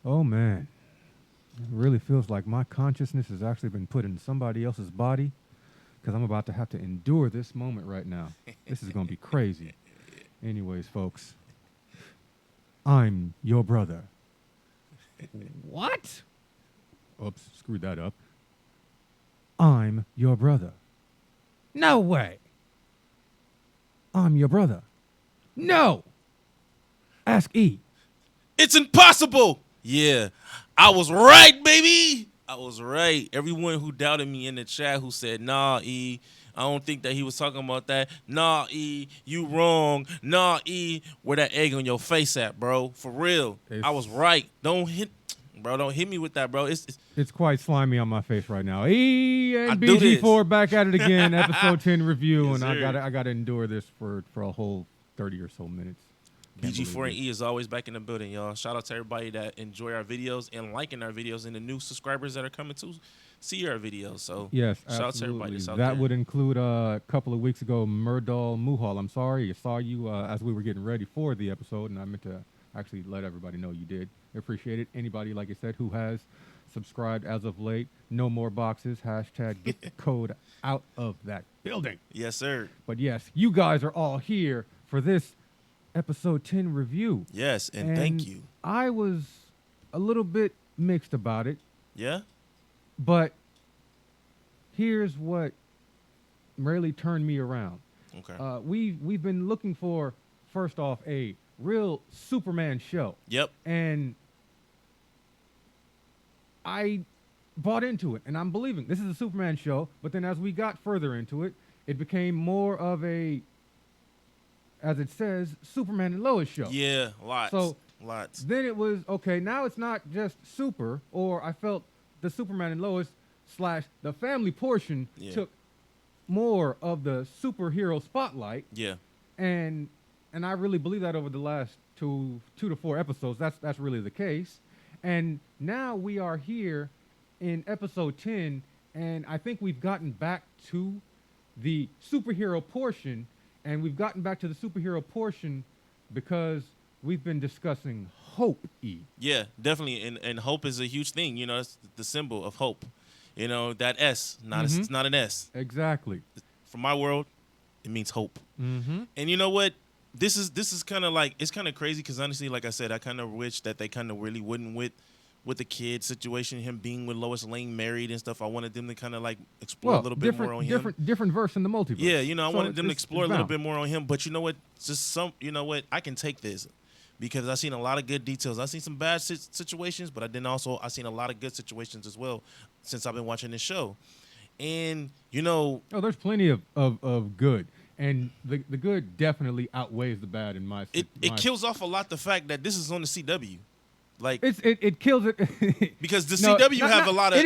Oh man, it really feels like my consciousness has actually been put in somebody else's body because I'm about to have to endure this moment right now. This is going to be crazy. Anyways, folks, I'm your brother. What? Oops, screwed that up. I'm your brother. No way. I'm your brother. No. Ask E. It's impossible. Yeah, I was right, baby. I was right. Everyone who doubted me in the chat who said, nah, E, I don't think that he was talking about that. Nah, E, you wrong. Nah, E, where that egg on your face at, bro? For real. I was right. Don't hit me with that, bro. It's quite slimy on my face right now. E I and do this. BG4 back at it again, episode 10 review, Yes, and sir. I gotta endure this for a whole 30 or so minutes. Can't BG4 and believe it. E is always back in the building, y'all. Shout out to everybody that enjoy our videos and liking our videos and the new subscribers that are coming to see our videos. So Yes, shout out to everybody absolutely. that's out That there. would include a couple of weeks ago, Murdal Muhal. I'm sorry, I saw you as we were getting ready for the episode, and I meant to actually let everybody know you did. Appreciate it. Anybody, like I said, who has subscribed as of late, no more boxes. Hashtag get the code out of that building. Yes, sir. But yes, you guys are all here for this episode 10 review. Yes, and thank you. I was a little bit mixed about it, Yeah? but here's what really turned me around. Okay. We've been looking for, first off, a real Superman show, Yep. and I bought into it, and I'm believing this is a Superman show. But then, as we got further into it, it became more of a, as it says, Superman and Lois show. Yeah, lots. So lots. then it was okay. Now it's not just super, or I felt the Superman and Lois / the family portion took more of the superhero spotlight. Yeah. And I really believe that over the last two to 4 episodes, that's really the case. And now we are here in episode 10, and I think we've gotten back to the superhero portion, and we've gotten back to the superhero portion because we've been discussing hope, E. Yeah, definitely. And hope is a huge thing. You know, that's the symbol of hope. You know, that S, it's not an S. Exactly. For my world, it means hope. Mm-hmm. And you know what? This is kind of like, it's kind of crazy because honestly, like I said, I kind of wish that they kind of really wouldn't with the kid situation, him being with Lois Lane married and stuff. I wanted them to kind of like explore a little bit more on him. Different verse in the multiverse. Yeah, you know, I So wanted them to explore a little bound. bit more on him. But you know what? You know what? I can take this because I've seen a lot of good details. I've seen some bad situations, but I've seen a lot of good situations as well since I've been watching this show. And, you know. Oh, there's plenty of good. And the good definitely outweighs the bad in my. It kills off a lot the fact that this is on the CW. Like it kills it because the CW have a lot of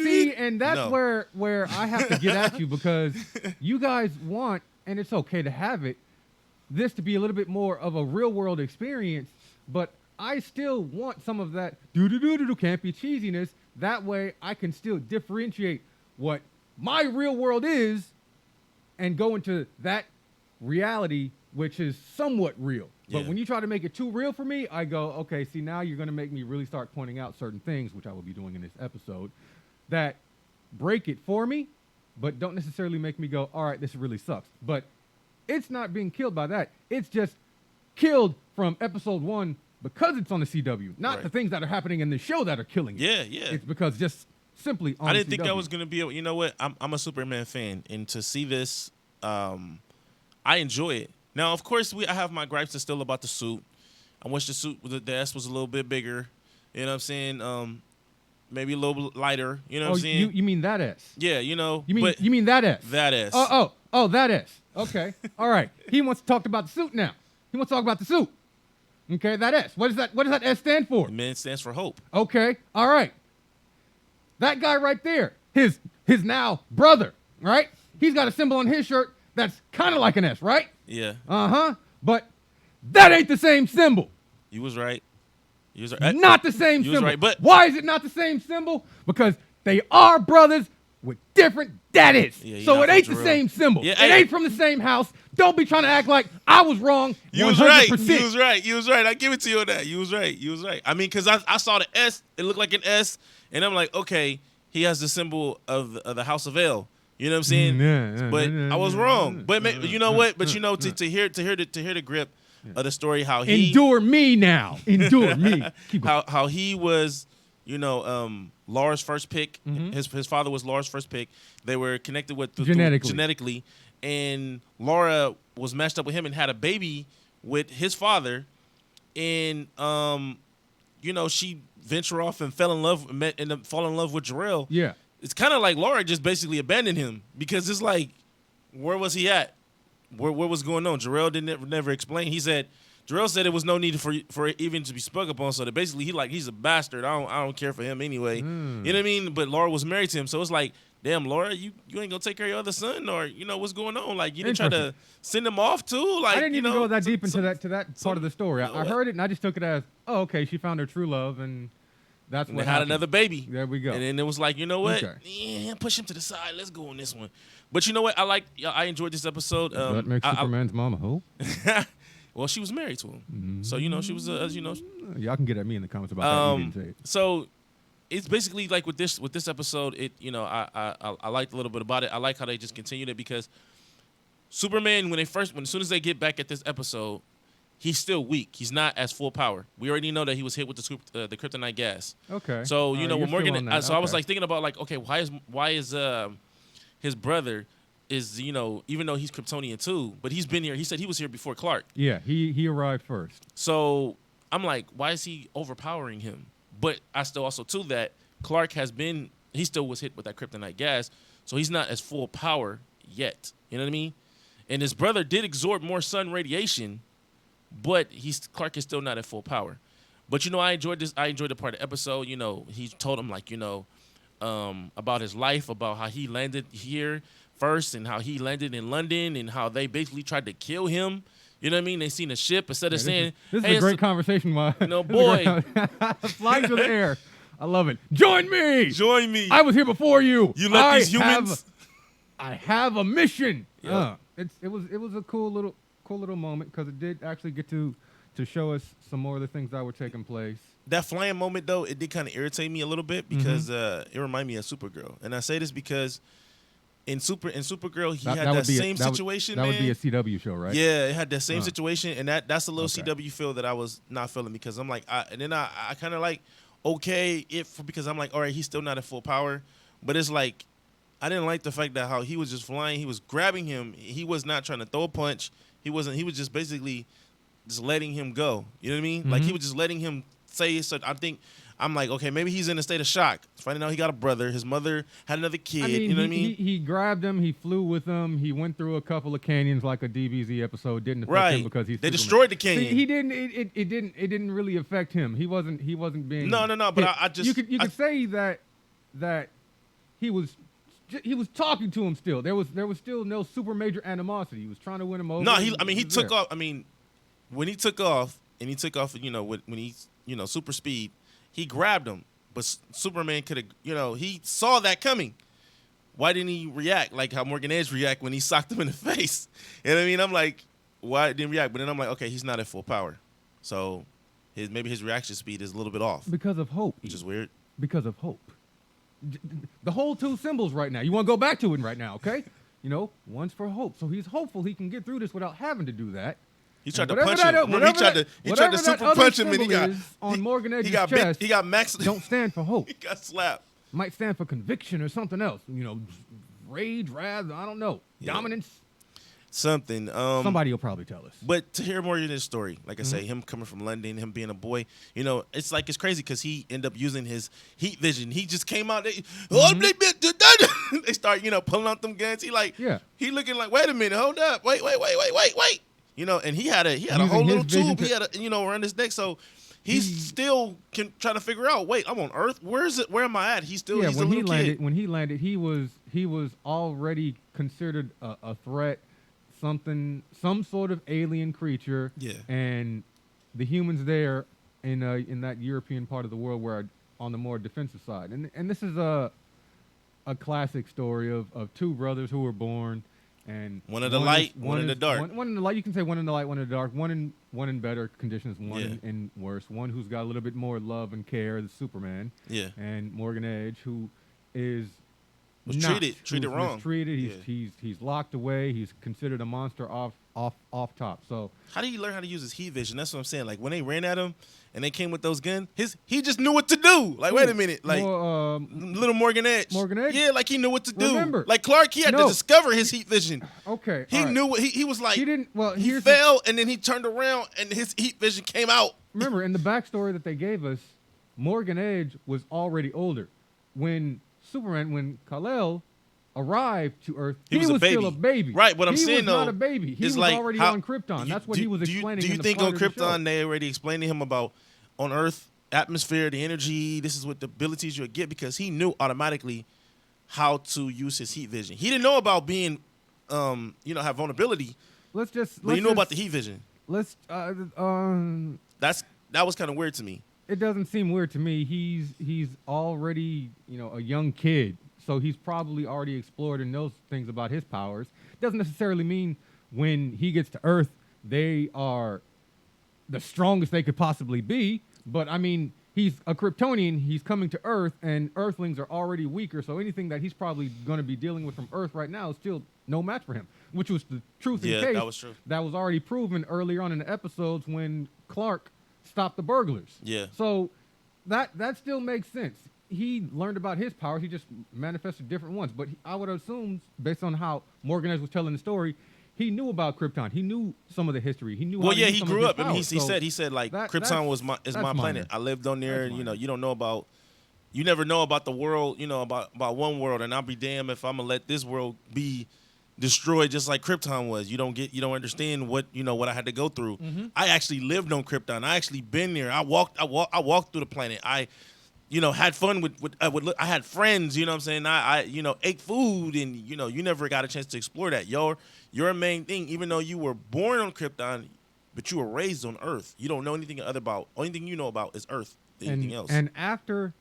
see, and that's where I have to get at you because you guys want, and it's okay to have it, this to be a little bit more of a real world experience, but I still want some of that campy cheesiness. That way I can still differentiate what my real world is and go into that reality which is somewhat real. But when you try to make it too real for me, I go, okay, see, now you're going to make me really start pointing out certain things, which I will be doing in this episode, that break it for me, but don't necessarily make me go, all right, this really sucks. But it's not being killed by that. It's just killed from episode 1 because it's on the CW, not the things that are happening in the show that are killing it. Yeah, yeah. It's because just simply on I didn't the think CW. that was going to be, you know what? I'm a Superman fan, and to see this, I enjoy it. Now, of course, I have my gripes still about the suit. I wish the suit, the S was a little bit bigger. You know what I'm saying? Maybe a little lighter. You know what I'm saying? You mean that S? Yeah, you know. You mean that S? That S. Oh, that S. Okay. All right. He wants to talk about the suit now. He wants to talk about the suit. Okay, that S. What does that S stand for? It stands for hope. Okay. All right. That guy right there, his now brother, right? He's got a symbol on his shirt that's kind of like an S, right? Yeah. But that ain't the same symbol. You was right. Not the same symbol. Right, but why is it not the same symbol? Because they are brothers with different daddies. Yeah, so it ain't the Jarrell. same symbol. Yeah, it ain't from the same house. Don't be trying to act like I was wrong. 100%. You was right. I give it to you on that. You was right. I mean, because I saw the S. It looked like an S. And I'm like, okay, he has the symbol of the House of L. You know what I'm saying? But I was wrong. But you know what? But to hear the grip of the story, how he endure me now. Endure me. How he was, Laura's first pick. His father was Laura's first pick. They were connected with genetically, and Laura was matched up with him and had a baby with his father, and she ventured off and fell in love with Jarrell. Yeah. It's kind of like Laura just basically abandoned him because it's like, where was he at? Where was going on? Jarrell never explain. Jarrell said there was no need for it even to be spoke upon. So that basically he's a bastard. I don't care for him anyway. You know what I mean? But Laura was married to him, so it's like, damn, Laura, you ain't gonna take care of your other son, or what's going on? Like, you didn't try to send him off too. Like, I didn't even go that deep into that part of the story. I heard it and I just took it as, oh, okay, she found her true love and. That's what they had another baby. There we go. And then it was like, you know what? Okay. Yeah, push him to the side. Let's go on this one. But you know what? I enjoyed this episode. That makes Superman's mama who? Well, she was married to him. So, she was, Y'all can get at me in the comments about that. You didn't say it. So, it's basically like with this episode, I liked a little bit about it. I like how they just continued it because Superman, as soon as they get back at this episode, he's still weak. He's not as full power. We already know that he was hit with the kryptonite gas. Okay. So when Morgan, I was like thinking about like, okay, why is his brother is even though he's Kryptonian too, but he's been here. He said he was here before Clark. Yeah, he arrived first. So I'm like, why is he overpowering him? But I still also too that Clark he still was hit with that kryptonite gas, so he's not as full power yet. You know what I mean? And his brother did absorb more sun radiation. But Clark is still not at full power. But, I enjoyed this. I enjoyed the part of the episode. He told him, like, about his life, about how he landed here first and how he landed in London and how they basically tried to kill him. You know what I mean? They seen a ship instead of saying... This is a great conversation, boy. Boy. Flying through the air. I love it. Join me. Join me. I was here before you. You let these humans... I have a mission. Yeah. It was a cool little moment because it did actually get to show us some more of the things that were taking place. That flying moment, though, it did kind of irritate me a little bit because it reminded me of Supergirl. And I say this because in Supergirl, he had that same situation, That would be a CW show, right? Yeah, it had that same situation, and that's a little CW feel that I was not feeling because I'm like, I kind of like, okay, because I'm like, all right, he's still not at full power. But it's like, I didn't like the fact that how he was just flying, he was grabbing him. He was not trying to throw a punch. He was just basically just letting him go. You know what I mean? Like he was just letting him say it. So I'm like, okay, maybe he's in a state of shock. Finding out he got a brother. His mother had another kid. You know what I mean? He grabbed him. He flew with him. He went through a couple of canyons like a DBZ episode. Didn't affect him because he's They Superman. destroyed the canyon. See, he didn't. It didn't really affect him. He wasn't being. No. But I just you could say that he was talking to him still. There was still no super major animosity. He was trying to win him over. No, he took off. I mean, when he took off, when he super speed, he grabbed him. But Superman could have, he saw that coming. Why didn't he react like how Morgan Edge react when he socked him in the face? You know what I mean? I'm like, why didn't he react? But then I'm like, okay, he's not at full power. So maybe his reaction speed is a little bit off. Because of hope. Which is weird. Because of hope. The whole two symbols right now. You want to go back to it right now, okay? One's for hope. So he's hopeful he can get through this without having to do that. He tried to punch him. He tried to super punch him, and he got on Morgan Edge's chest. He got max. Don't stand for hope. He got slapped. Might stand for conviction or something else. Rage, wrath. I don't know. Yeah. Dominance. Something. Somebody will probably tell us. But to hear more of this story, like I say, him coming from London, him being a boy, it's crazy because he ended up using his heat vision. He just came out. They start, pulling out them guns. He looking like, wait a minute, hold up, wait. And he had a whole little tube. He had around his neck. So he's still trying to figure out. Wait, I'm on Earth. Where is it? Where am I at? He's a little kid. When he landed, he was already considered a threat. Some sort of alien creature, and the humans there in that European part of the world were on the more defensive side, and this is a classic story of two brothers who were born, and one in the light, one in the dark. One in the light. You can say one in the light, one in the dark. One in better conditions, one Yeah. in worse. One who's got a little bit more love and care, the Superman. Yeah. And Morgan Edge, who is Was not, treated who's wrong. Mistreated. He's locked away. He's considered a monster off top. So how did he learn how to use his heat vision? That's what I'm saying. Like when they ran at him and they came with those guns, he just knew what to do. Like wait a minute, like little Morgan Edge. Morgan Edge? Yeah, like he knew what to do. Remember, like Clark, he had to discover his heat vision. Okay, he knew what he was like. He didn't. Well, he fell and then he turned around and his heat vision came out. Remember, in the backstory that they gave us, Morgan Edge was already older when Kal-El arrived to Earth, he was still a baby. Right, what I'm saying, he was though, not a baby. He was like already on Krypton. That's what he was explaining. Do you think on Krypton they already explained to him about on Earth, atmosphere, the energy, this is what the abilities you'll get, because he knew automatically how to use his heat vision. He didn't know about being, have vulnerability. But he knew about the heat vision. That was kind of weird to me. It doesn't seem weird to me. He's already, a young kid. So he's probably already explored and knows things about his powers. Doesn't necessarily mean when he gets to Earth, they are the strongest they could possibly be. But, I mean, he's a Kryptonian. He's coming to Earth, and Earthlings are already weaker. So anything that he's probably going to be dealing with from Earth right now is still no match for him, which was the truth in case. Yeah, that was true. That was already proven earlier on in the episodes when Clark stopped the burglars. Yeah. So that still makes sense. He learned about his powers. He just manifested different ones. But I would assume, based on how Morgan Edge was telling the story, he knew about Krypton. He knew some of the history. He knew. Well, he grew up. I mean, he said like Krypton is my planet. Minor. I lived on there. And, you don't know about. You never know about the world. About one world, and I'll be damned if I'm gonna let this world be destroyed just like Krypton was. You don't understand what I had to go through. Mm-hmm. I actually lived on Krypton. I actually been there. I walked through the planet. I had fun with I had friends, you know what I'm saying? I ate food, and you never got a chance to explore that. Your main thing, even though you were born on Krypton, but you were raised on Earth. You don't know anything about. Only thing you know about is Earth. Anything else. And after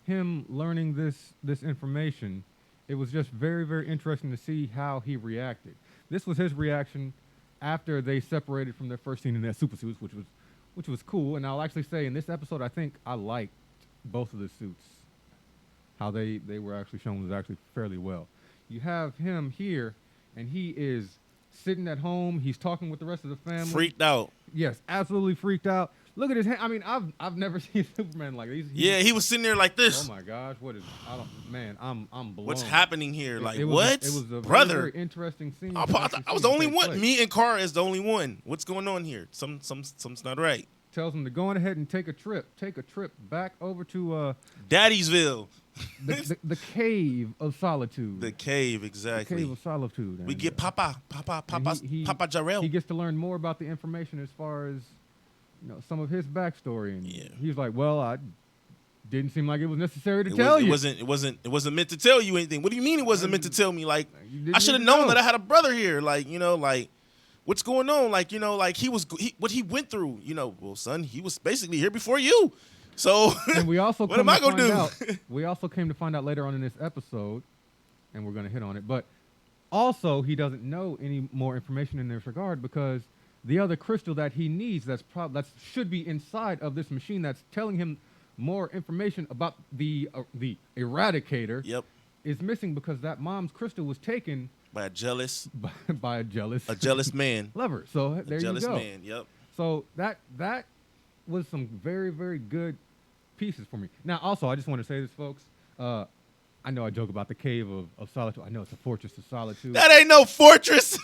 him learning this information, it was just very, very interesting to see how he reacted. This was his reaction after they separated from their first scene in their super suits, which was cool. And I'll actually say in this episode, I think I liked both of the suits. How they were actually shown was actually fairly well. You have him here, and he is sitting at home. He's talking with the rest of the family. Freaked out. Yes, absolutely freaked out. Look at his hand. I mean, I've never seen Superman like this. He was sitting there like this. Oh my gosh, what is? I'm blown. What's happening here? Like it was what? It was a brother. very, very interesting scene. I was the only one. Me and Carr is the only one. What's going on here? Something's not right. Tells him to go on ahead and take a trip back over to Daddy'sville. the cave of Solitude. The cave, exactly. The cave of Solitude. We get Papa Jarrell. He gets to learn more about the information as far as some of his backstory, and he's like, well, I didn't seem like it was necessary to tell you. It wasn't meant to tell you anything. What do you mean it wasn't meant to tell me? Like I should have known that I had a brother here. Like what's going on? Like what he went through. Well, son, he was basically here before you. So and we also what am I gonna do? We also came to find out later on in this episode, and we're gonna hit on it. But also, he doesn't know any more information in this regard because the other crystal that he needs that should be inside of this machine that's telling him more information about the Eradicator. Yep. Is missing because that mom's crystal was taken by a jealous man lover. So there you go. Jealous man. Yep. So that was some very, very good pieces for me. Now, also, I just want to say this, folks. I know I joke about the cave of Solitude. I know it's a fortress of solitude. That ain't no fortress.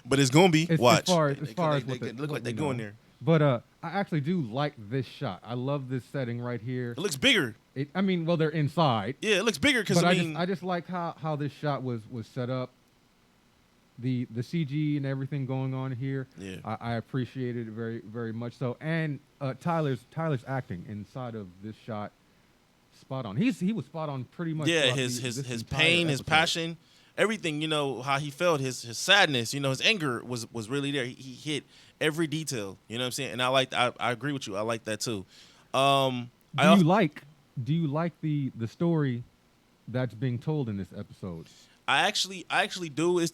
But it's gonna be. Watch. As far as they look like they're going there. But I actually do like this shot. I love this setting right here. It looks bigger. They're inside. Yeah, it looks bigger because I just like how this shot was set up. The CG and everything going on here. Yeah. I appreciated it very, very much so. And Tyler's acting inside of this shot, spot on. He was spot on pretty much. Yeah, his pain, his passion, everything. How he felt, his sadness. His anger was really there. He hit every detail. You know what I'm saying? And I agree with you. I like that too. Do you like the story that's being told in this episode? I actually do. It's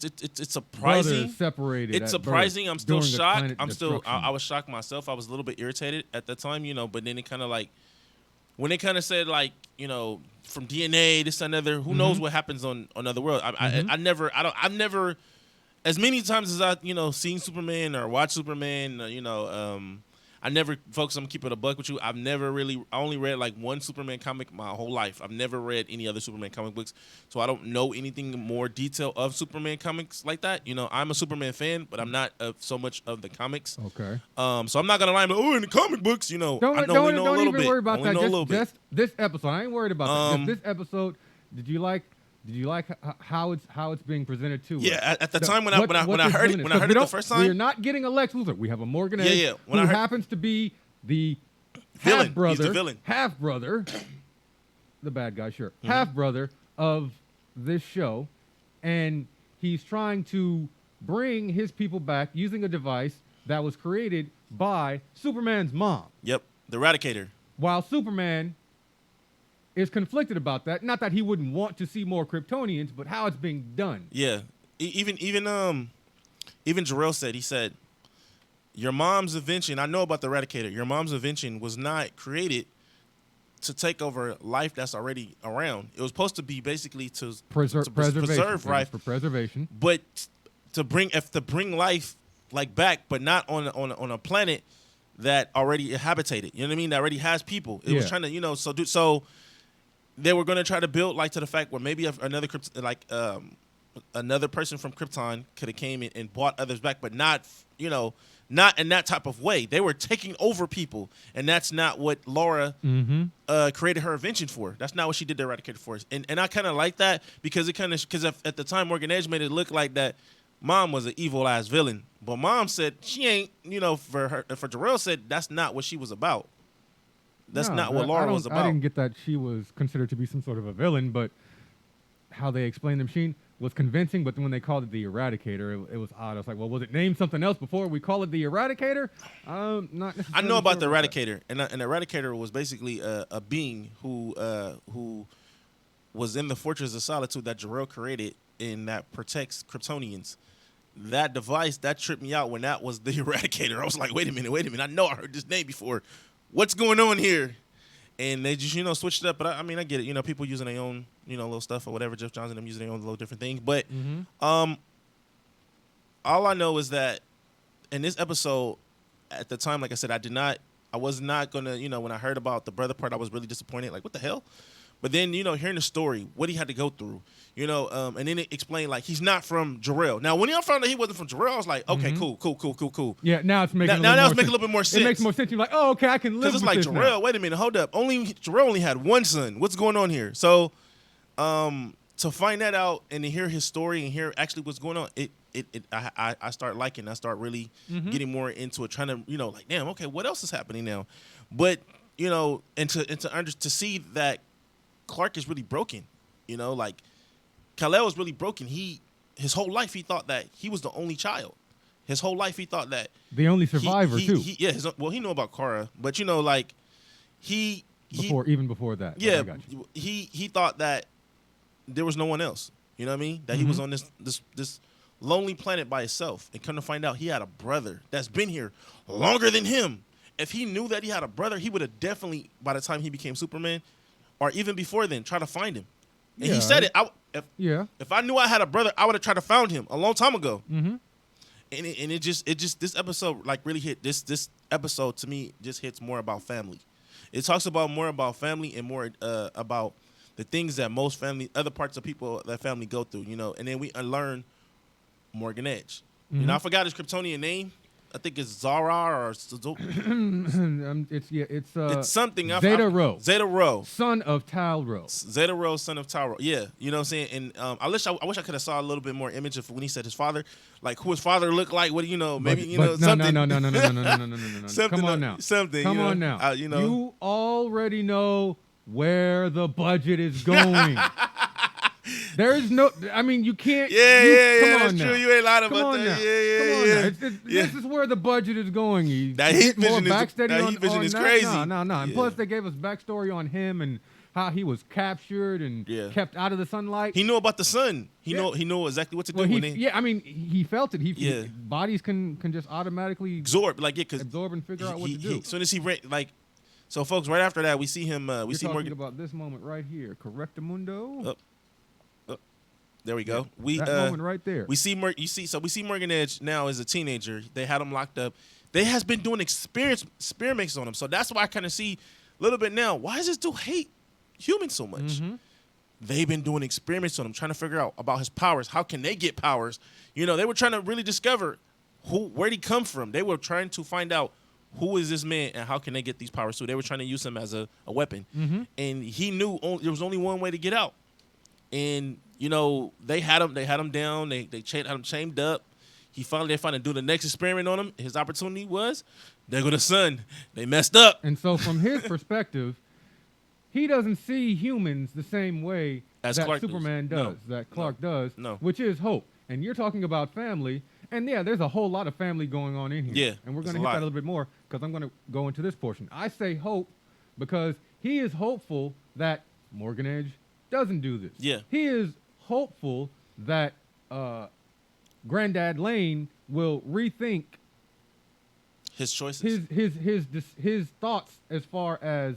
surprising. Brothers separated. It's surprising. I'm still shocked. I was shocked myself. I was a little bit irritated at the time, but then it kind of like when they kind of said like, from DNA, this and another, who knows what happens on other world. I've never, as many times as I, seen Superman or watched Superman, I never, folks, I'm keeping a buck with you. I only read like one Superman comic my whole life. I've never read any other Superman comic books, so I don't know anything more detail of Superman comics like that. I'm a Superman fan, but I'm not so much of the comics. Okay. So I'm not gonna lie, I'm like, in the comic books, I know don't a little even bit. worry about only that. Just this episode. I ain't worried about that. Just this episode. Did you like how it's being presented to us? Yeah, at the time when I heard it the first time, we're not getting a Lex Luthor. We have a Morgan Edge who happens to be the villain. He's the villain. Half brother, the bad guy, sure, half brother of this show, and he's trying to bring his people back using a device that was created by Superman's mom. Yep, the Eradicator. While Superman is conflicted about that. Not that he wouldn't want to see more Kryptonians, but how it's being done. Yeah. Even Jarrell said, he said, your mom's invention, I know about the Eradicator, your mom's invention was not created to take over life that's already around. It was supposed to be basically to preserve life. For preservation. But to bring life like back, but not on a planet that already habitated. You know what I mean? That already has people. It was trying to, so they were going to try to build like to the fact where maybe another person from Krypton could have came in and brought others back, but not in that type of way. They were taking over people, and that's not what Laura created her invention for. That's not what she did the Eradicator for. And I kind of like that because at the time Morgan Edge made it look like that Mom was an evil ass villain, but Mom said she ain't. For Jarrell said that's not what she was about. That's not what Laura was about. I didn't get that she was considered to be some sort of a villain, but how they explained the machine was convincing. But when they called it the Eradicator, it was odd. I was like, well, was it named something else before we call it the Eradicator? Not necessarily. I know about the Eradicator, and the Eradicator was basically a being who was in the Fortress of Solitude that Jarrell created and that protects Kryptonians. That device, that tripped me out when that was the Eradicator. I was like, wait a minute. I know I heard this name before. What's going on here? And they just, switched it up. But I get it. People using their own, little stuff or whatever. Jeff Johnson, them using their own little different things. But all I know is that in this episode, at the time, like I said, I was not going to, when I heard about the brother part, I was really disappointed. Like, what the hell? But then, hearing the story, what he had to go through, and then it explained, like, he's not from Jarrell. Now, when I found out he wasn't from Jarrell, I was like, okay, cool. Yeah, now it's making a little bit more sense. It makes more sense. You're like, oh, okay, I can live with this. Because it's like, Jarrell, wait a minute, hold up. Jarrell only had one son. What's going on here? So, to find that out and to hear his story and hear actually what's going on, I start liking. I start really getting more into it, trying to, like, damn, okay, what else is happening now? But, and to see that Clark is really broken, like Kal-El is really broken. His whole life he thought that he was the only child. His whole life he thought that the only survivor too. He knew about Kara, but like even before that. Yeah, he thought that there was no one else. You know what I mean? That he was on this lonely planet by himself, and come to find out he had a brother that's been here longer than him. If he knew that he had a brother, he would have definitely, by the time he became Superman, or even before then, try to find him. And he said it. If I knew I had a brother, I would have tried to found him a long time ago. And it just this episode like really hit. This episode to me just hits more about family. It talks more about family and more about the things that most other parts of people that family go through. And then we unlearn Morgan Edge. I forgot his Kryptonian name. I think it's Zara or it's something. Zeta Rho. Zeta Rho. Son of Tal Rho. Zeta Rho, son of Tal Rho. Yeah, you know what I'm saying? And I wish I could have saw a little bit more image of when he said his father, like who his father looked like. What maybe something. No. Come on now. Something. Come on now. You already know where the budget is going. There is no. I mean, you can't. Yeah. That's true. You ain't lying about that. Yeah. This is where the budget is going. That heat vision is crazy. No. And plus, they gave us backstory on him and how he was captured and kept out of the sunlight. He knew about the sun. He knew exactly what to do. I mean, he felt it. Bodies can just automatically absorb and figure out what to do. As soon as he so folks, right after that, we see him. You're talking about this moment right here. Correctamundo. There we go. That moment right there. We see we see Morgan Edge now as a teenager. They had him locked up. They has been doing experiments on him. So that's why I kind of see a little bit now. Why does this dude hate humans so much? Mm-hmm. They've been doing experiments on him, trying to figure out about his powers. How can they get powers? You know, they were trying to really discover where'd he come from. They were trying to find out who is this man and how can they get these powers. So they were trying to use him as a weapon. Mm-hmm. And he knew there was only one way to get out. And, you know, they had him down. They had him chained up. They finally do the next experiment on him. His opportunity was, there go the sun. They messed up. And so from his perspective, he doesn't see humans the same way as that Clark Superman does, that Clark does, No. which is hope. And you're talking about family. And, yeah, there's a whole lot of family going on in here. Yeah, and we're going to hit that a little bit more because I'm going to go into this portion. I say hope because he is hopeful that Morgan Edge doesn't do this. Yeah. He is hopeful that Granddad Lane will rethink his choices, his thoughts as far as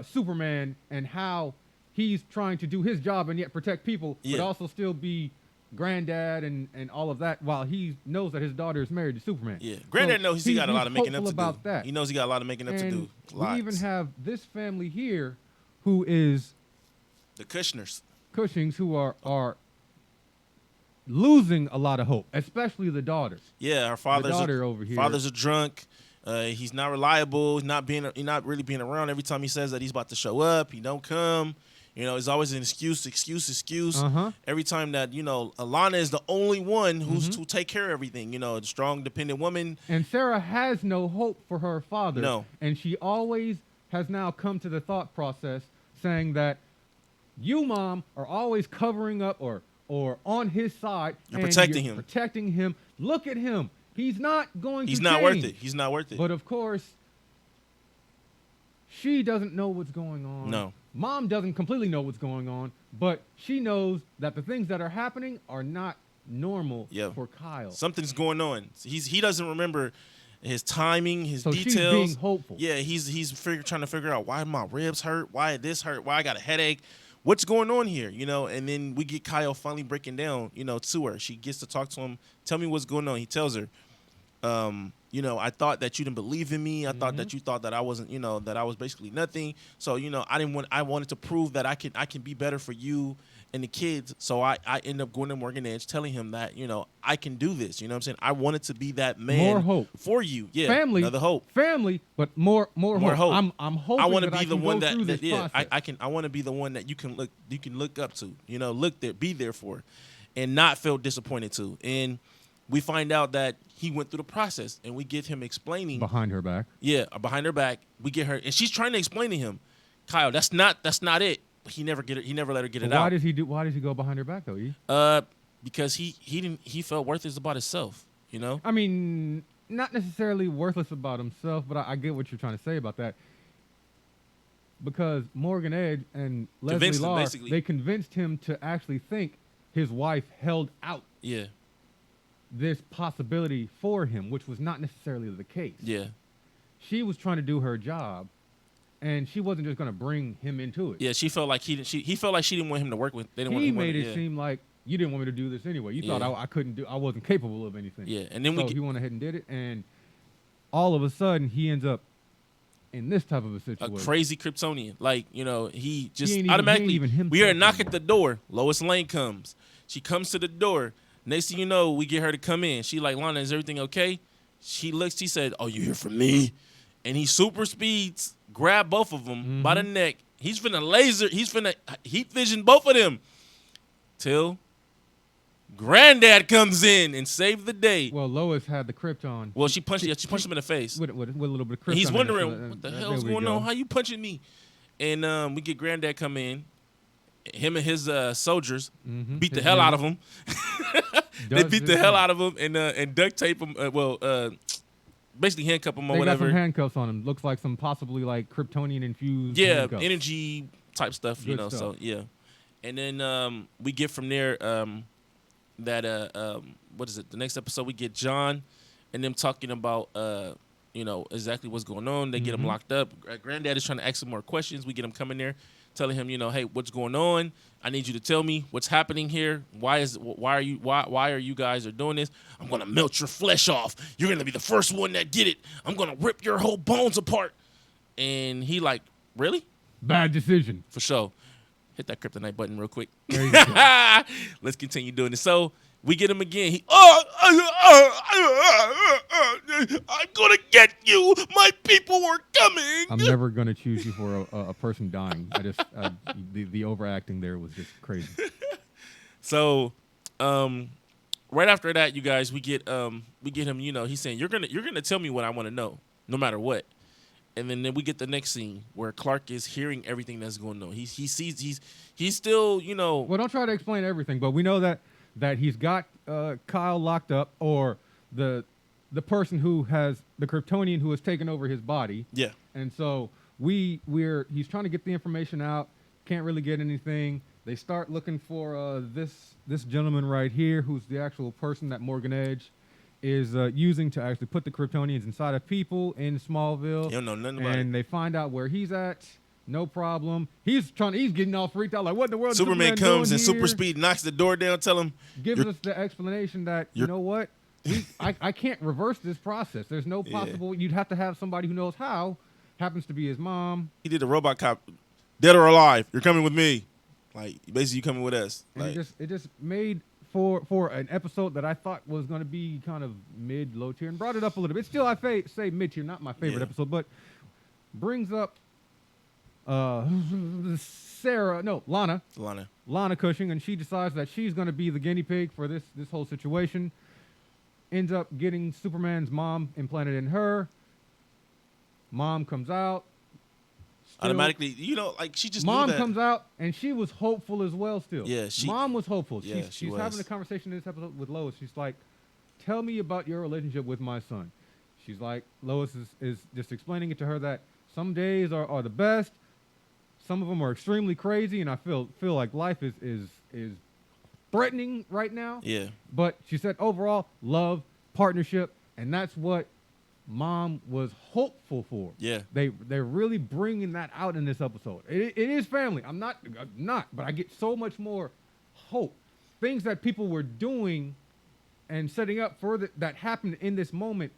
Superman and how he's trying to do his job and yet protect people, but also still be Granddad and all of that, while he knows that his daughter is married to Superman. Yeah, Granddad knows he got a lot of making up to do. That. He knows he got a lot of making up to do. We even have this family here, who is the Cushing's, who are losing a lot of hope, especially the daughter. Yeah, our father's over here. Father's a drunk. He's not reliable. He's not really being around. Every time he says that he's about to show up, he don't come. You know, it's always an excuse. Uh-huh. Every time that, you know, Lana is the only one who's to take care of everything. You know, a strong, dependent woman. And Sarah has no hope for her father. No. And she always has now come to the thought process saying that you, Mom, are always covering up or on his side. You're protecting him. Protecting him. Look at him. He's not going to change. He's not worth it. But, of course, she doesn't know what's going on. No. Mom doesn't completely know what's going on, but she knows that the things that are happening are not normal for Kyle. Something's going on. He doesn't remember his timing, his details. She's being hopeful. Yeah, he's trying to figure out why my ribs hurt, why this hurt, why I got a headache. What's going on here, you know? And then we get Kyle finally breaking down, you know, to her. She gets to talk to him. Tell me what's going on. He tells her, you know, I thought that you didn't believe in me. I thought that you thought that I wasn't, you know, that I was basically nothing. So, you know, I wanted to prove that I can be better for you and the kids. So I end up going to Morgan Edge telling him that, you know, I can do this. You know what I'm saying? I wanted to be that man. More hope for you. Yeah. Family. Another hope. Family, but more hope. I'm hoping I want to that be the one that process. I want to be the one that you can look up to, you know, be there for, and not feel disappointed to. And we find out that he went through the process, and we get him explaining behind her back. Yeah, behind her back. We get her, and she's trying to explain to him, Kyle, that's not it. But he never let her get it out. Why does he go behind her back though? E? Because he felt worthless about himself. You know. I mean, not necessarily worthless about himself, but I get what you're trying to say about that. Because Morgan Edge and Leslie Law, they convinced him to actually think his wife held out. Yeah. This possibility for him, which was not necessarily the case. Yeah. She was trying to do her job, and she wasn't just going to bring him into it. Yeah, she felt like he felt like she didn't want him to work with. They didn't want He made it seem like you didn't want me to do this anyway. You thought I wasn't capable of anything. Yeah, and then he went ahead and did it, and all of a sudden he ends up in this type of a situation. A crazy Kryptonian, like, you know, he just automatically. We hear a knock at the door. Lois Lane comes. She comes to the door. Next thing you know, we get her to come in. She like, Lana, is everything okay? She looks, she said, oh, you here for me? And he super speeds, grab both of them by the neck. He's finna heat vision both of them. Till Granddad comes in and saved the day. Well, Lois had the Krypton. Well, she punched him in the face. With a little bit of Krypton. And he's wondering, what the hell's going on? How you punching me? And we get Granddad come in. Him and his soldiers beat the hell out of him. They beat the hell out of him and duct tape him. Basically handcuff him or whatever. They got some handcuffs on him. Looks like some possibly like Kryptonian infused. Yeah, handcuffs. energy type stuff, Good stuff. So yeah. And then we get from there what is it? The next episode we get John and them talking about exactly what's going on. They get him locked up. Granddad is trying to ask him more questions. We get him coming there, telling him, hey, what's going on? I need you to tell me what's happening here. Why are you guys are doing this? I'm gonna melt your flesh off. You're gonna be the first one that get it. I'm gonna rip your whole bones apart. And he like, really? Bad decision. For sure. Hit that kryptonite button real quick. There you go. Let's continue doing this. So we get him again. I'm gonna get you. My people were coming. I'm never gonna choose you for a person dying. The overacting there was just crazy. So, right after that, you guys, we get him. He's saying you're gonna tell me what I want to know, no matter what. And then we get the next scene where Clark is hearing everything that's going on. He sees he's still Well, don't try to explain everything, but we know that he's got Kyle locked up, or the person who has the Kryptonian who has taken over his body. Yeah. And so he's trying to get the information out. Can't really get anything. They start looking for this gentleman right here, who's the actual person that Morgan Edge is using to actually put the Kryptonians inside of people in Smallville. You don't know nothing about it. And they find out where he's at. No problem. He's getting all freaked out, like, what in the world? Superman comes in super speed, knocks the door down, tell him, gives us the explanation that, you know what? I can't reverse this process. There's no possible. You'd have to have somebody who knows how. Happens to be his mom. He did a robot cop, dead or alive. You're coming with me. Like, basically, you coming with us. And like, it just made for an episode that I thought was going to be kind of mid, low tier, and brought it up a little bit. Still, I say mid tier, not my favorite episode, but brings up Lana Cushing, and she decides that she's going to be the guinea pig for this whole situation. Ends up getting Superman's mom implanted in her. Mom comes out. Automatically, she just Mom knew that. comes out, and she was hopeful as well still. Yeah, Mom was hopeful. Yeah, she's having a conversation in this episode with Lois. She's like, tell me about your relationship with my son. She's like, Lois is just explaining it to her that some days are the best. Some of them are extremely crazy, and I feel like life is threatening right now. Yeah. But she said overall, love, partnership, and that's what Mom was hopeful for. Yeah. They're really bringing that out in this episode. It is family. I'm not, but I get so much more hope. Things that people were doing and setting up for that happened in this moment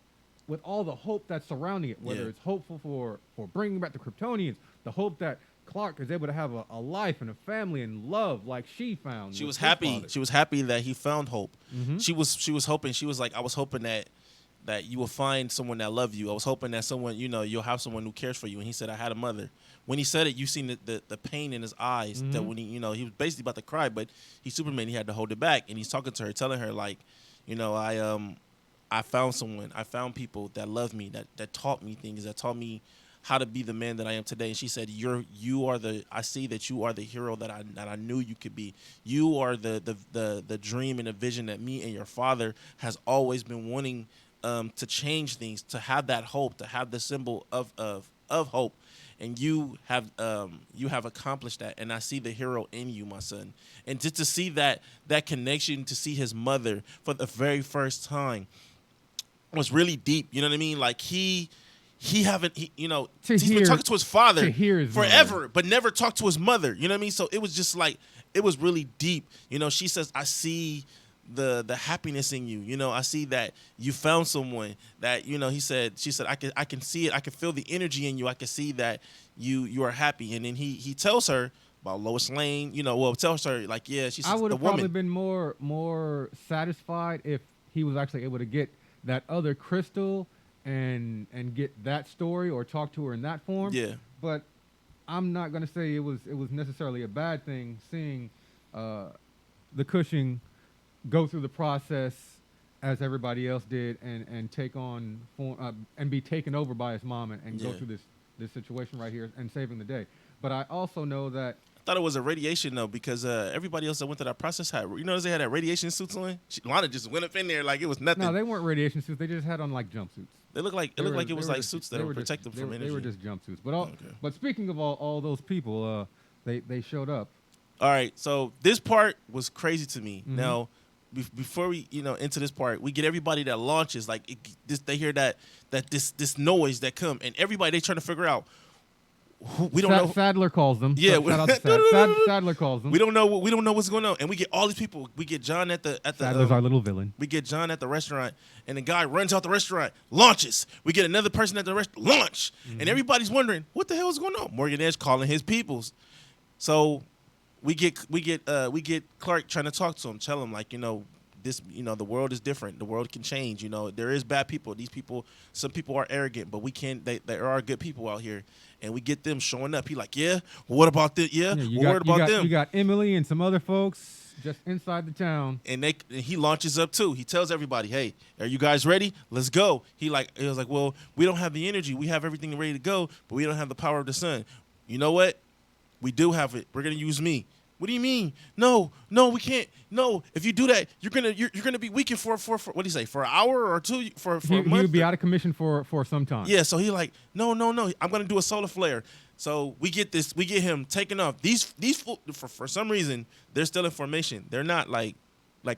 with all the hope that's surrounding it, whether it's hopeful for bringing back the Kryptonians, the hope that Clark is able to have a life and a family and love like she found. She was happy. Father. She was happy that he found hope. Mm-hmm. She was hoping. She was like, I was hoping that you will find someone that loves you. I was hoping that someone, you'll have someone who cares for you. And he said, I had a mother. When he said it, you seen the pain in his eyes. Mm-hmm. That when he was basically about to cry, but he's Superman. He had to hold it back. And he's talking to her, telling her like, I found someone. I found people that love me, that taught me things, that taught me how to be the man that I am today. And she said, I see that you are the hero that I knew you could be. You are the dream and the vision that me and your father has always been wanting to change things, to have that hope, to have the symbol of hope. And you have accomplished that. And I see the hero in you, my son. And just to see that connection, to see his mother for the very first time was really deep. You know what I mean? Like he's been talking to his father forever, mother, but never talked to his mother. You know what I mean? So it was just like, it was really deep. She says, I see the happiness in you. I see that you found someone that, she said, I can see it. I can feel the energy in you. I can see that you are happy. And then he tells her about Lois Lane, tells her like, yeah, she's the woman. I would have probably been more satisfied if he was actually able to get that other crystal and get that story or talk to her in that form. Yeah. But I'm not going to say it was necessarily a bad thing seeing the Cushing go through the process as everybody else did and take on and be taken over by his mom and go through this situation right here and saving the day. But I also know that I thought it was a radiation though, because everybody else that went through that process had, they had that radiation suits on. Lana just went up in there like it was nothing. No, they weren't radiation suits. They just had on like jumpsuits. They looked like it was like suits that were protective from energy. They were just jumpsuits. But but speaking of all those people, They showed up. All right, so this part was crazy to me. Now, before we into this part, we get everybody that launches they hear this noise that come, and everybody they trying to figure out. We don't know. Sadler calls them. Yeah, shout out to Sadler calls them. We don't know what's going on, and we get all these people. We get John at the Sadler's our little villain. We get John at the restaurant, and the guy runs out the restaurant, launches. We get another person at the restaurant, launch, and everybody's wondering what the hell is going on. Morgan Edge calling his peoples, so we get Clark trying to talk to him, tell him the world is different. The world can change. There is bad people. These people, some people are arrogant, but we can't. There are good people out here, and we get them showing up. He like, yeah. Well, what about this? Yeah. What about them? You got Emily and some other folks just inside the town, and he launches up too. He tells everybody, hey, are you guys ready? Let's go. He was like, well, we don't have the energy. We have everything ready to go, but we don't have the power of the sun. You know what? We do have it. We're gonna use me. What do you mean? No, we can't. No, if you do that, you're gonna be weakened for what do you say? For an hour or two? For a month? He would be out of commission for some time. Yeah. So he like, no. I'm gonna do a solar flare. So we get him taking off. These for some reason they're still in formation. They're not like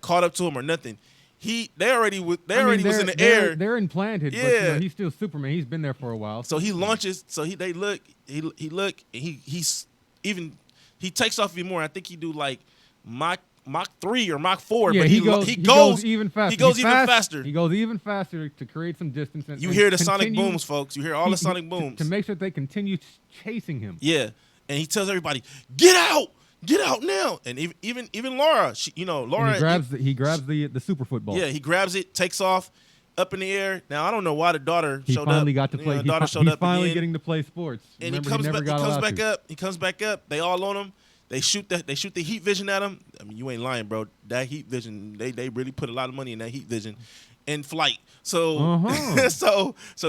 caught up to him or nothing. They already was in the air. They're implanted. Yeah. But he's still Superman. He's been there for a while. So he launches. So they look. He look. And he's even. He takes off even more. I think he do like Mach 3 or Mach 4. Yeah, but he goes even faster. He goes even faster. He goes even faster to create some distance. You hear the sonic booms, folks. You hear all the sonic booms. To make sure they continue chasing him. Yeah. And he tells everybody, get out now. And even Laura, Laura. And he grabs the super football. Yeah, he grabs it, takes off. Up in the air. Now I don't know why the daughter showed up. He finally got to play. He's finally getting to play sports. And he comes back up. He comes back up. They all on him. They shoot the heat vision at him. I mean, you ain't lying, bro. That heat vision, they really put a lot of money in that heat vision in flight. So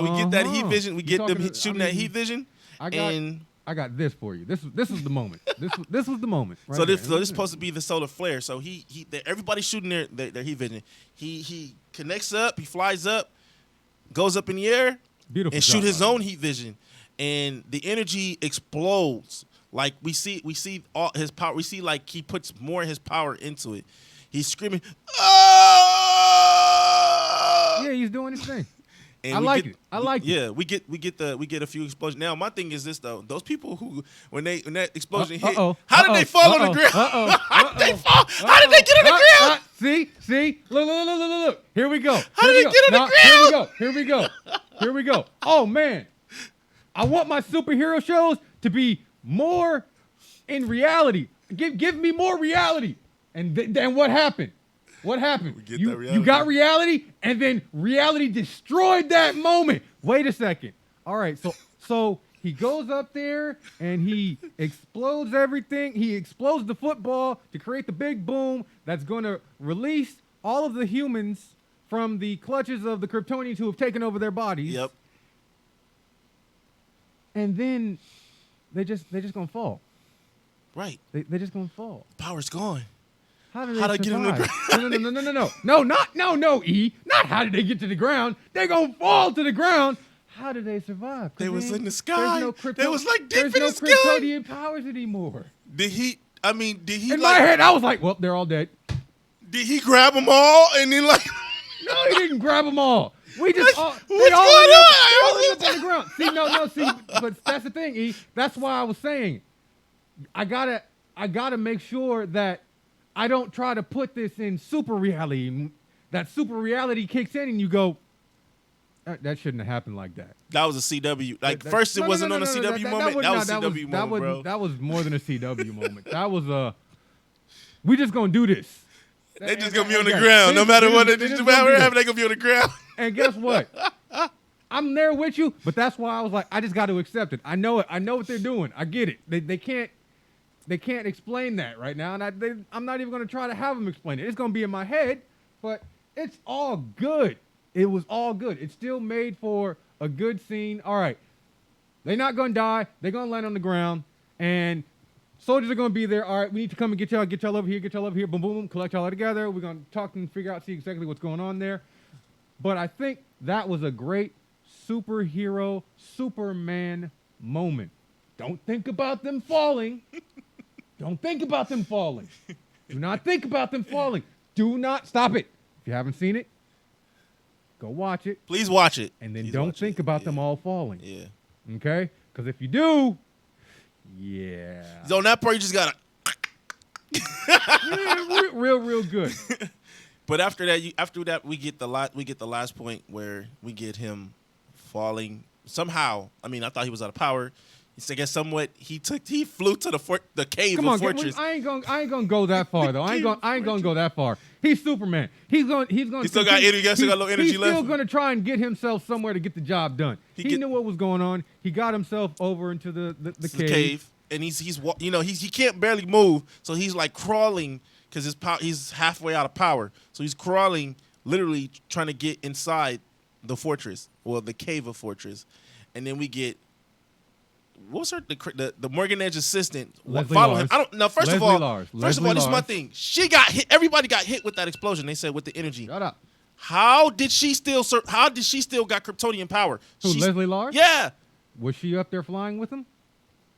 we get that heat vision. We get them shooting that heat vision. I got this for you. This was the moment. This was the moment. Right so this is supposed to be the solar flare. So everybody's shooting their heat vision. He connects up. He flies up, goes up in the air, beautiful, and shoot his own heat vision, and the energy explodes. Like we see all his power. We see like he puts more of his power into it. He's screaming, "Ah!" Yeah, he's doing his thing. And I like it. Yeah, we get a few explosions. Now my thing is this though: those people who when that explosion hit, how did they fall on the ground? How did they fall? How did they get on the ground? See, look. Here we go. How did they get on the ground? Here we go. Oh man, I want my superhero shows to be more in reality. Give me more reality. And then what happened? What happened? You got reality, and then reality destroyed that moment. Wait a second. All right, so he goes up there and he explodes everything. He explodes the football to create the big boom that's going to release all of the humans from the clutches of the Kryptonians who have taken over their bodies. Yep. And then they just gonna fall. Right. They just gonna fall. Power's gone. How did they get on the ground? No, E. Not how did they get to the ground. They gonna fall to the ground. How did they survive? They was in the sky. They was like deep in the sky. There's no Kryptonian powers anymore. Did he? In my head, I was like, well, they're all dead. Did he grab them all and then like? No, he didn't grab them all. We just what's going on? They all up on the ground. See, but that's the thing, E. That's why I was saying, I gotta make sure that I don't try to put this in super reality. That super reality kicks in and you go, that shouldn't have happened like that. That was a CW. First it wasn't on a CW moment. That was a CW moment, bro. That was more than a CW moment. That was we just gonna do this. They just gonna be on the ground. No matter what, whatever happens, they gonna be on the ground. And guess what? I'm there with you, but that's why I was like, I just got to accept it. I know it. I know what they're doing. I get it. They can't explain that right now, and I'm not even going to try to have them explain it. It's going to be in my head, but it's all good. It was all good. It still made for a good scene. All right, they're not going to die. They're going to land on the ground, and soldiers are going to be there. All right, we need to come and get y'all over here, boom, boom, boom, collect y'all together. We're going to talk and figure out, see exactly what's going on there. But I think that was a great superhero, Superman moment. Don't think about them falling. Don't think about them falling. Do not think about them falling. Do not stop it. If you haven't seen it, go watch it. Please watch it. And then Please don't think about them all falling. Yeah. Okay? Because if you do, yeah. So on that part, you just gotta. Yeah, real good. But after that, we get the last point where we get him falling somehow. I mean, I thought he was out of power. I guess somewhat he flew to the cave of fortress. I ain't gonna go that far though. I ain't gonna go that far. He's Superman. He's going. He still got energy. Still got a little energy left. He's still gonna try and get himself somewhere to get the job done. He knew what was going on. He got himself over into the cave. And he can't barely move, so he's like crawling because he's halfway out of power. So he's crawling, literally trying to get inside the fortress, or the cave of fortress. And then we get, what's her the Morgan Edge assistant follow him. I don't know. First of all, this is my thing. She got hit. Everybody got hit with that explosion. They said with the energy. Shut up. How did she still got Kryptonian power? Leslie Lars? Yeah. Was she up there flying with him?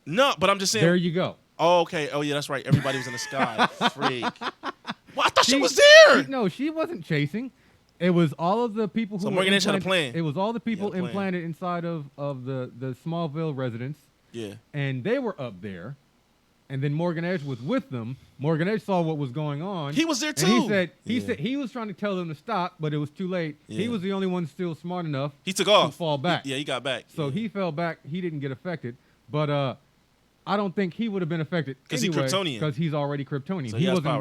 No, but I'm just saying. There you go. Oh, okay. Oh, yeah, that's right. Everybody was in the sky. Freak. Well, I thought she was there. She wasn't chasing. It was all of the people who. So Morgan Edge had a plan. It was all the people implanted inside of the Smallville residence. Yeah. And they were up there, and then Morgan Edge was with them. Morgan Edge saw what was going on. He was there too. And he said he was trying to tell them to stop, but it was too late. Yeah. He was the only one still smart enough. He took off. To fall back. He got back. So he fell back. He didn't get affected, but I don't think he would have been affected because he's Kryptonian. Because he's already Kryptonian. So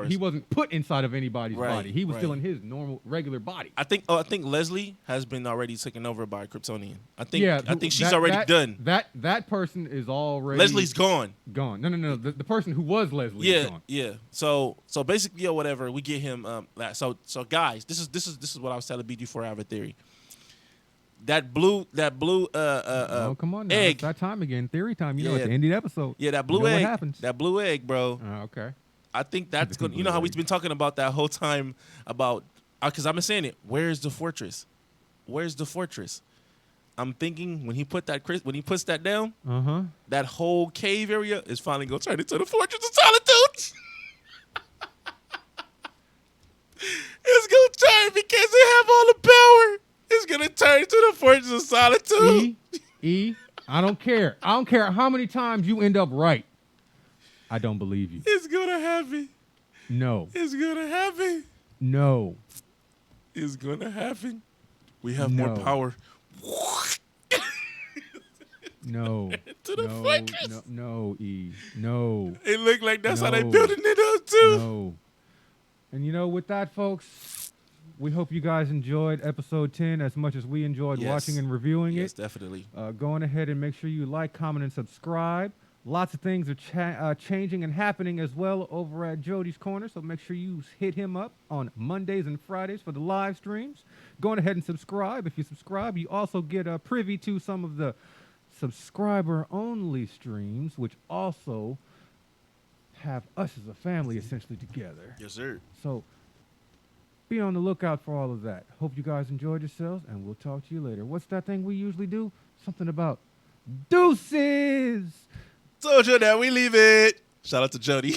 he wasn't put inside of anybody's body. He was still in his normal, regular body. I think Leslie has been already taken over by Kryptonian. I think she's already done. That person is already. Leslie's gone. Gone. No. The person who was Leslie is gone. Yeah. So basically, whatever. We get him. So guys, this is what I was telling BG4. I have a theory. That blue oh, come on now. egg. It's that time again. Theory time. You know, at the end of the episode. Yeah, that blue egg. What happens. That blue egg, bro. Okay. I think that's good. You know how we've been talking about that whole time about, because I've been saying it. Where's the fortress? Where's the fortress? I'm thinking when he puts that down, that whole cave area is finally gonna turn into the fortress of Solitude. It's gonna turn because they have all the power. It's gonna turn to the fortress of Solitude. I don't care. I don't care how many times you end up right. I don't believe you. It's gonna happen. No. It's gonna happen. No. It's gonna happen. We have more power. No. To the fortress. No, E. No. It looked like that's how they building it up too. No. And with that, folks, we hope you guys enjoyed episode 10 as much as we enjoyed watching and reviewing it. Yes, definitely. Go on ahead and make sure you like, comment, and subscribe. Lots of things are changing and happening as well over at Jody's Corner, so make sure you hit him up on Mondays and Fridays for the live streams. Go on ahead and subscribe. If you subscribe, you also get privy to some of the subscriber-only streams, which also have us as a family essentially together. Yes, sir. So be on the lookout for all of that. Hope you guys enjoyed yourselves, and we'll talk to you later. What's that thing we usually do? Something about deuces. Told you that we leave it. Shout out to Jody.